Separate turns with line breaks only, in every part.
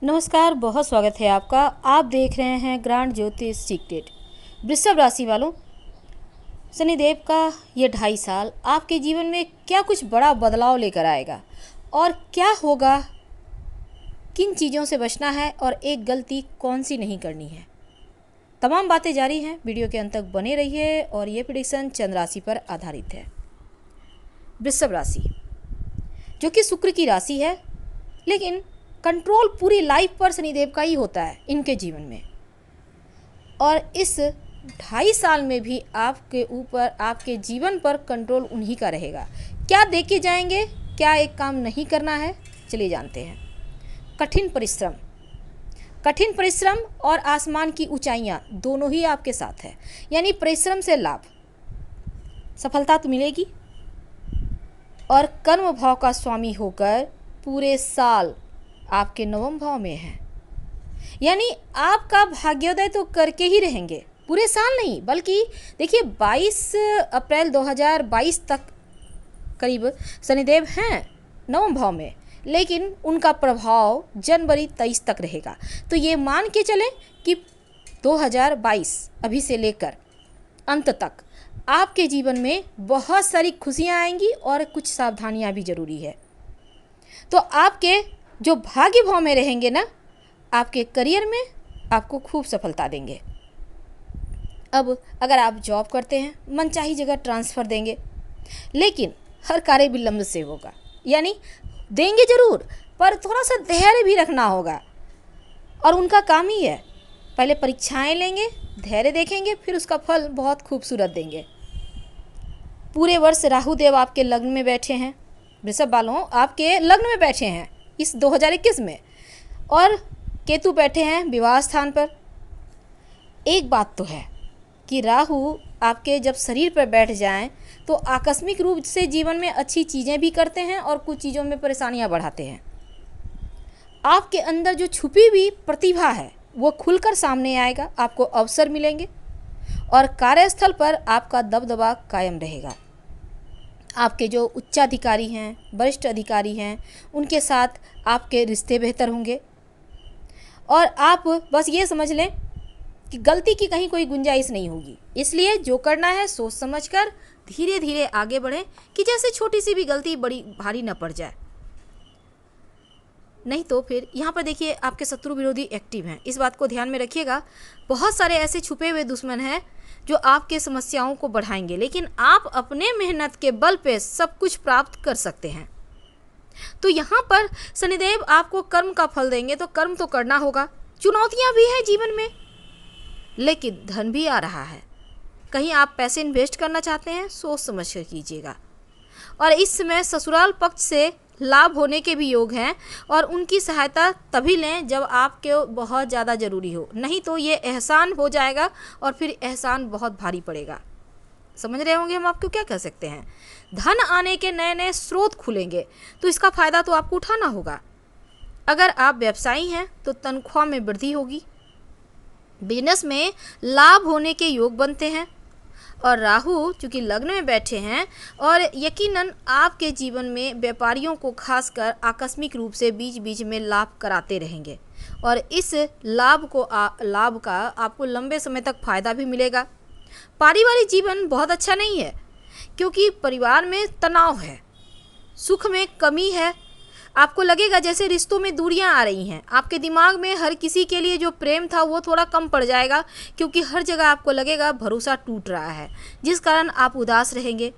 नमस्कार, बहुत स्वागत है आपका। आप देख रहे हैं ग्रांड ज्योतिष सीक्रेट। वृषभ राशि वालों, शनिदेव का ये 2.5 साल आपके जीवन में क्या कुछ बड़ा बदलाव लेकर आएगा और क्या होगा, किन चीज़ों से बचना है और एक गलती कौन सी नहीं करनी है, तमाम बातें जारी हैं। वीडियो के अंत तक बने रहिए और ये प्रेडिक्शन चंद्र राशि पर आधारित है। वृषभ राशि जो कि शुक्र की राशि है, लेकिन कंट्रोल पूरी लाइफ पर शनिदेव का ही होता है इनके जीवन में। और इस 2.5 साल में भी आपके ऊपर, आपके जीवन पर कंट्रोल उन्हीं का रहेगा। क्या देके जाएंगे, क्या एक काम नहीं करना है, चलिए जानते हैं। कठिन परिश्रम और आसमान की ऊंचाइयां दोनों ही आपके साथ है। यानी परिश्रम से लाभ, सफलता तो मिलेगी। और कर्म भाव का स्वामी होकर पूरे साल आपके 9वें भाव में है, यानी आपका भाग्योदय तो करके ही रहेंगे। पूरे साल नहीं, बल्कि देखिए 22 अप्रैल 2022 तक करीब शनिदेव हैं 9वें भाव में, लेकिन उनका प्रभाव जनवरी 23 तक रहेगा। तो ये मान के चलें कि 2022 अभी से लेकर अंत तक आपके जीवन में बहुत सारी खुशियाँ आएंगी और कुछ सावधानियाँ भी ज़रूरी है। तो आपके जो भाग्य भाव में रहेंगे ना, आपके करियर में आपको खूब सफलता देंगे। अब अगर आप जॉब करते हैं, मनचाही जगह ट्रांसफ़र देंगे, लेकिन हर कार्य विलंब से होगा। यानी देंगे ज़रूर, पर थोड़ा सा धैर्य भी रखना होगा। और उनका काम ही है, पहले परीक्षाएं लेंगे, धैर्य देखेंगे, फिर उसका फल बहुत खूबसूरत देंगे। पूरे वर्ष राहु देव आपके लग्न में बैठे हैं। वृषभ वालों, आपके लग्न में बैठे हैं इस 2021 में, और केतु बैठे हैं विवाह स्थान पर। एक बात तो है कि राहु आपके जब शरीर पर बैठ जाएं तो आकस्मिक रूप से जीवन में अच्छी चीज़ें भी करते हैं और कुछ चीज़ों में परेशानियां बढ़ाते हैं। आपके अंदर जो छुपी हुई प्रतिभा है वो खुलकर सामने आएगा, आपको अवसर मिलेंगे और कार्यस्थल पर आपका दबदबा कायम रहेगा। आपके जो उच्चाधिकारी हैं, वरिष्ठ अधिकारी हैं, उनके साथ आपके रिश्ते बेहतर होंगे। और आप बस ये समझ लें कि गलती की कहीं कोई गुंजाइश नहीं होगी। इसलिए जो करना है सोच समझकर धीरे धीरे आगे बढ़ें, कि जैसे छोटी सी भी गलती बड़ी भारी न पड़ जाए। नहीं तो फिर यहाँ पर देखिए आपके शत्रु विरोधी एक्टिव हैं, इस बात को ध्यान में रखिएगा। बहुत सारे ऐसे छुपे हुए दुश्मन हैं जो आपके समस्याओं को बढ़ाएंगे, लेकिन आप अपने मेहनत के बल पे सब कुछ प्राप्त कर सकते हैं। तो यहाँ पर शनिदेव आपको कर्म का फल देंगे, तो कर्म तो करना होगा। चुनौतियाँ भी हैं जीवन में, लेकिन धन भी आ रहा है। कहीं आप पैसे इन्वेस्ट करना चाहते हैं, सोच समझ कर कीजिएगा। और इस समय ससुराल पक्ष से लाभ होने के भी योग हैं, और उनकी सहायता तभी लें जब आपके बहुत ज़्यादा ज़रूरी हो, नहीं तो ये एहसान हो जाएगा और फिर एहसान बहुत भारी पड़ेगा। समझ रहे होंगे हम आपको क्या कह सकते हैं। धन आने के नए नए स्रोत खुलेंगे, तो इसका फ़ायदा तो आपको उठाना होगा। अगर आप व्यवसायी हैं तो तनख्वाह में वृद्धि होगी, बिजनेस में लाभ होने के योग बनते हैं। और राहु चूँकि लग्न में बैठे हैं, और यकीनन आपके जीवन में व्यापारियों को खासकर आकस्मिक रूप से बीच बीच में लाभ कराते रहेंगे, और इस लाभ का आपको लंबे समय तक फ़ायदा भी मिलेगा। पारिवारिक जीवन बहुत अच्छा नहीं है, क्योंकि परिवार में तनाव है, सुख में कमी है। आपको लगेगा जैसे रिश्तों में दूरियां आ रही हैं। आपके दिमाग में हर किसी के लिए जो प्रेम था वो थोड़ा कम पड़ जाएगा, क्योंकि हर जगह आपको लगेगा भरोसा टूट रहा है, जिस कारण आप उदास रहेंगे।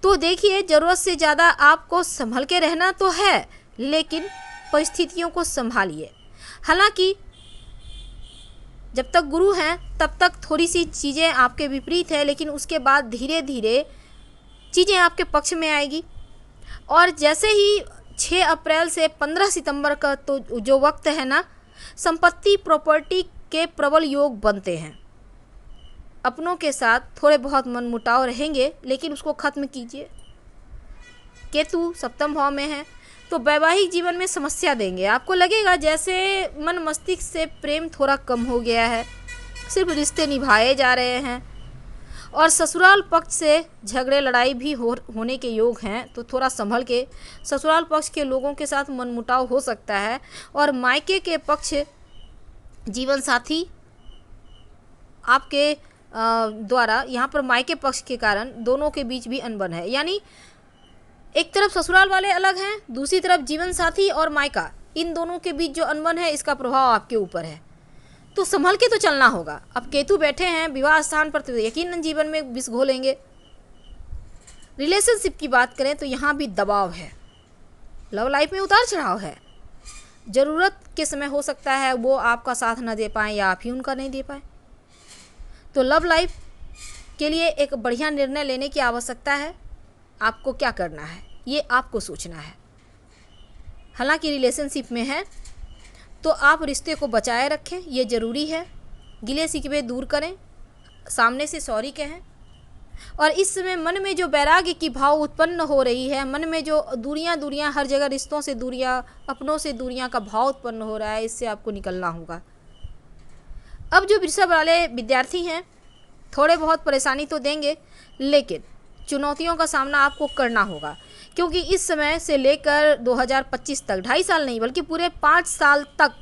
तो देखिए, ज़रूरत से ज़्यादा आपको संभल के रहना तो है, लेकिन परिस्थितियों को संभालिए। हालांकि जब तक गुरु हैं तब तक थोड़ी सी चीज़ें आपके विपरीत है, लेकिन उसके बाद धीरे धीरे चीज़ें आपके पक्ष में आएगी। और जैसे ही 6 अप्रैल से 15 सितंबर का तो जो वक्त है ना, संपत्ति प्रॉपर्टी के प्रबल योग बनते हैं। अपनों के साथ थोड़े बहुत मनमुटाव रहेंगे, लेकिन उसको ख़त्म कीजिए। केतु सप्तम भाव में है, तो वैवाहिक जीवन में समस्या देंगे। आपको लगेगा जैसे मन मस्तिष्क से प्रेम थोड़ा कम हो गया है, सिर्फ रिश्ते निभाए जा रहे हैं। और ससुराल पक्ष से झगड़े लड़ाई भी होने के योग हैं, तो थोड़ा संभल के। ससुराल पक्ष के लोगों के साथ मनमुटाव हो सकता है। और मायके के पक्ष जीवन साथी आपके द्वारा यहाँ पर मायके पक्ष के कारण दोनों के बीच भी अनबन है, यानी एक तरफ ससुराल वाले अलग हैं, दूसरी तरफ जीवन साथी और मायका, इन दोनों के बीच जो अनबन है इसका प्रभाव आपके ऊपर है। तो संभल के तो चलना होगा। अब केतु बैठे हैं विवाह स्थान पर, तो यकीनन जीवन में विष घोलेंगे। रिलेशनशिप की बात करें तो यहाँ भी दबाव है, लव लाइफ में उतार चढ़ाव है। ज़रूरत के समय हो सकता है वो आपका साथ ना दे पाएँ या आप ही उनका नहीं दे पाए। तो लव लाइफ के लिए एक बढ़िया निर्णय लेने की आवश्यकता है। आपको क्या करना है ये आपको सोचना है। हालांकि रिलेशनशिप में है तो आप रिश्ते को बचाए रखें, ये ज़रूरी है। गिले शिकवे दूर करें, सामने से सॉरी कहें। और इस समय मन में जो वैराग्य की भाव उत्पन्न हो रही है, मन में जो दूरियां हर जगह रिश्तों से दूरियां, अपनों से दूरियां का भाव उत्पन्न हो रहा है, इससे आपको निकलना होगा। अब जो वृषभ वाले विद्यार्थी हैं थोड़े बहुत परेशानी तो देंगे, लेकिन चुनौतियों का सामना आपको करना होगा, क्योंकि इस समय से लेकर 2025 तक, 2.5 साल नहीं बल्कि पूरे 5 साल तक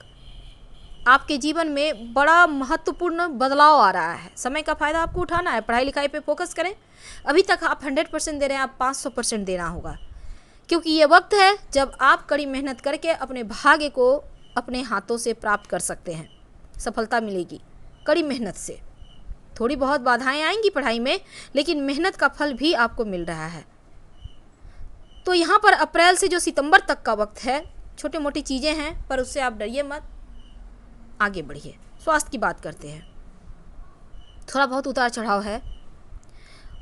आपके जीवन में बड़ा महत्वपूर्ण बदलाव आ रहा है। समय का फ़ायदा आपको उठाना है। पढ़ाई लिखाई पे फोकस करें। अभी तक आप 100% दे रहे हैं, आप 500% देना होगा, क्योंकि ये वक्त है जब आप कड़ी मेहनत करके अपने भाग्य को अपने हाथों से प्राप्त कर सकते हैं। सफलता मिलेगी कड़ी मेहनत से। थोड़ी बहुत बाधाएं आएंगी पढ़ाई में, लेकिन मेहनत का फल भी आपको मिल रहा है। तो यहाँ पर अप्रैल से जो सितंबर तक का वक्त है, छोटी मोटी चीज़ें हैं पर उससे आप डरिए मत, आगे बढ़िए। स्वास्थ्य की बात करते हैं। थोड़ा बहुत उतार चढ़ाव है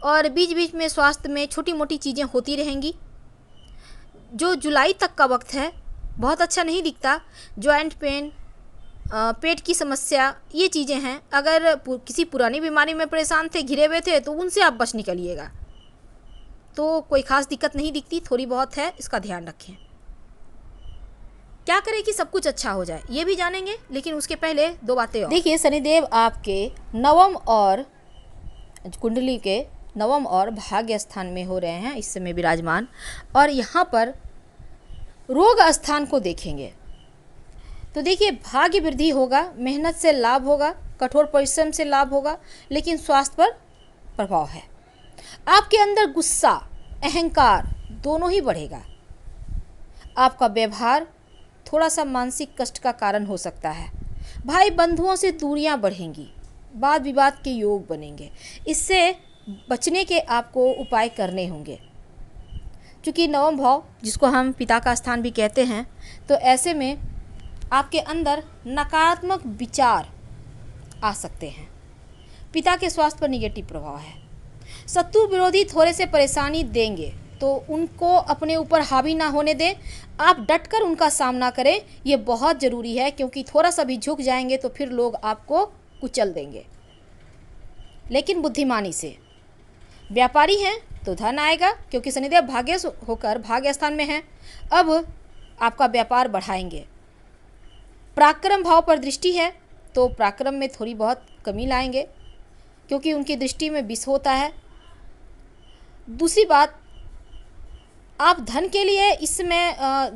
और बीच बीच में स्वास्थ्य में छोटी मोटी चीज़ें होती रहेंगी। जो जुलाई तक का वक्त है बहुत अच्छा नहीं दिखता। जॉइंट पेन, पेट की समस्या, ये चीज़ें हैं। अगर किसी पुरानी बीमारी में परेशान थे, घिरे हुए थे, तो उनसे आप बच निकलिएगा। तो कोई ख़ास दिक्कत नहीं दिखती, थोड़ी बहुत है, इसका ध्यान रखें। क्या करें कि सब कुछ अच्छा हो जाए, ये भी जानेंगे, लेकिन उसके पहले 2 बातें और। देखिए, शनिदेव आपके नवम और कुंडली के नवम और भाग्य स्थान में हो रहे हैं इस समय विराजमान, और यहाँ पर रोग स्थान को देखेंगे तो देखिए भाग्य वृद्धि होगा, मेहनत से लाभ होगा, कठोर परिश्रम से लाभ होगा, लेकिन स्वास्थ्य पर प्रभाव है। आपके अंदर गुस्सा, अहंकार दोनों ही बढ़ेगा। आपका व्यवहार थोड़ा सा मानसिक कष्ट का कारण हो सकता है। भाई बंधुओं से दूरियां बढ़ेंगी, वाद विवाद के योग बनेंगे। इससे बचने के आपको उपाय करने होंगे। क्योंकि नवम भाव जिसको हम पिता का स्थान भी कहते हैं, तो ऐसे में आपके अंदर नकारात्मक विचार आ सकते हैं। पिता के स्वास्थ्य पर निगेटिव प्रभाव है। शत्रु विरोधी थोड़े से परेशानी देंगे, तो उनको अपने ऊपर हावी ना होने दें। आप डटकर उनका सामना करें, ये बहुत ज़रूरी है, क्योंकि थोड़ा सा भी झुक जाएंगे तो फिर लोग आपको कुचल देंगे। लेकिन बुद्धिमानी से। व्यापारी हैं तो धन आएगा, क्योंकि शनिदेव भाग्य होकर भाग्य स्थान में है। अब आपका व्यापार बढ़ाएंगे। पराक्रम भाव पर दृष्टि है, तो पराक्रम में थोड़ी बहुत कमी लाएंगे, क्योंकि उनकी दृष्टि में विष होता है। दूसरी बात, आप धन के लिए इसमें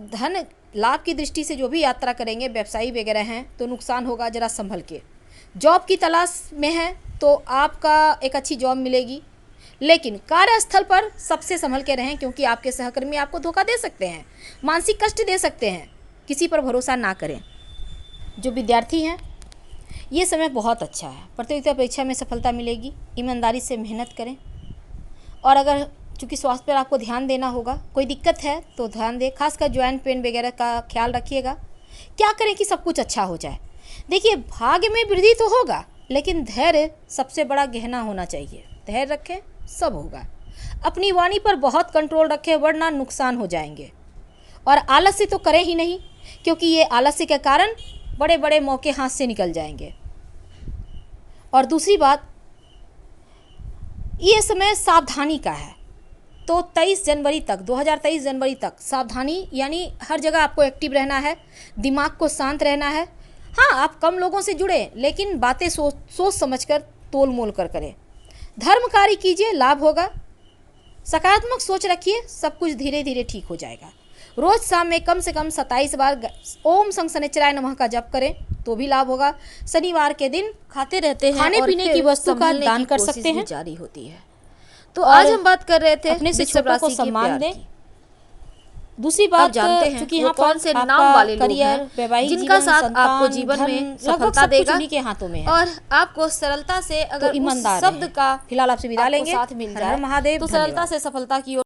धन लाभ की दृष्टि से जो भी यात्रा करेंगे, व्यवसायी वगैरह हैं, तो नुकसान होगा, ज़रा संभल के। जॉब की तलाश में है तो आपका एक अच्छी जॉब मिलेगी, लेकिन कार्यस्थल पर सबसे संभल के रहें, क्योंकि आपके सहकर्मी आपको धोखा दे सकते हैं, मानसिक कष्ट दे सकते हैं। किसी पर भरोसा ना करें। जो विद्यार्थी हैं, ये समय बहुत अच्छा है। प्रतियोगिता परीक्षा में सफलता मिलेगी। ईमानदारी से मेहनत करें। और अगर चूँकि स्वास्थ्य पर आपको ध्यान देना होगा, कोई दिक्कत है तो ध्यान दें, खासकर जॉइंट पेन वगैरह का ख्याल रखिएगा। क्या करें कि सब कुछ अच्छा हो जाए। देखिए, भाग्य में वृद्धि तो होगा, लेकिन धैर्य सबसे बड़ा गहना होना चाहिए। धैर्य रखें, सब होगा। अपनी वाणी पर बहुत कंट्रोल रखें, वरना नुकसान हो जाएंगे। और आलस्य तो करें ही नहीं, क्योंकि ये आलस्य के कारण बड़े बड़े मौके हाथ से निकल जाएंगे। और दूसरी बात, ये समय सावधानी का है। तो 23 जनवरी तक, 2023 जनवरी तक सावधानी, यानी हर जगह आपको एक्टिव रहना है, दिमाग को शांत रहना है। हाँ, आप कम लोगों से जुड़े, लेकिन बातें सोच समझकर तोल मोल कर करें। धर्म कार्य कीजिए, लाभ होगा। सकारात्मक सोच रखिए, सब कुछ धीरे धीरे ठीक हो जाएगा। रोज शाम में कम से कम 27 बार ओम शं शनिश्चराय नमः का जप करें तो भी लाभ होगा। शनिवार के दिन
खाते रहते हैं
खाने
और
पीने
फिर
की वस्तु का
संभलने
दान
की
कर
कोशिश
सकते
भी
हैं।
जारी होती है। तो
और
आज हम बात कर रहे थे
अपने
वृषभ
शिक्षकों को
राशि के
सम्मान
प्यार
दें।
की।
दूसरी
आप
बात,
जानते हैं
चूंकि
वो
यहाँ
कौन
पर
से
आपका
नाम वाले लोग
करियर,
हैं
वैवाहिक
जिनका
जीवन,
साथ
संतान,
आपको जीवन
धन,
में
लगभग
सफलता
सब कुछ
देगा
उन्हीं के हाथों में है।
और आपको सरलता से
तो
अगर उस
ईमानदार
शब्द
रहें।
का
फिलहाल आपसे विदा
आपको
लेंगे।
साथ मिल
हर
जाए
हर महादेव,
तो सरलता
धन्यवाद।
से सफलता की ओर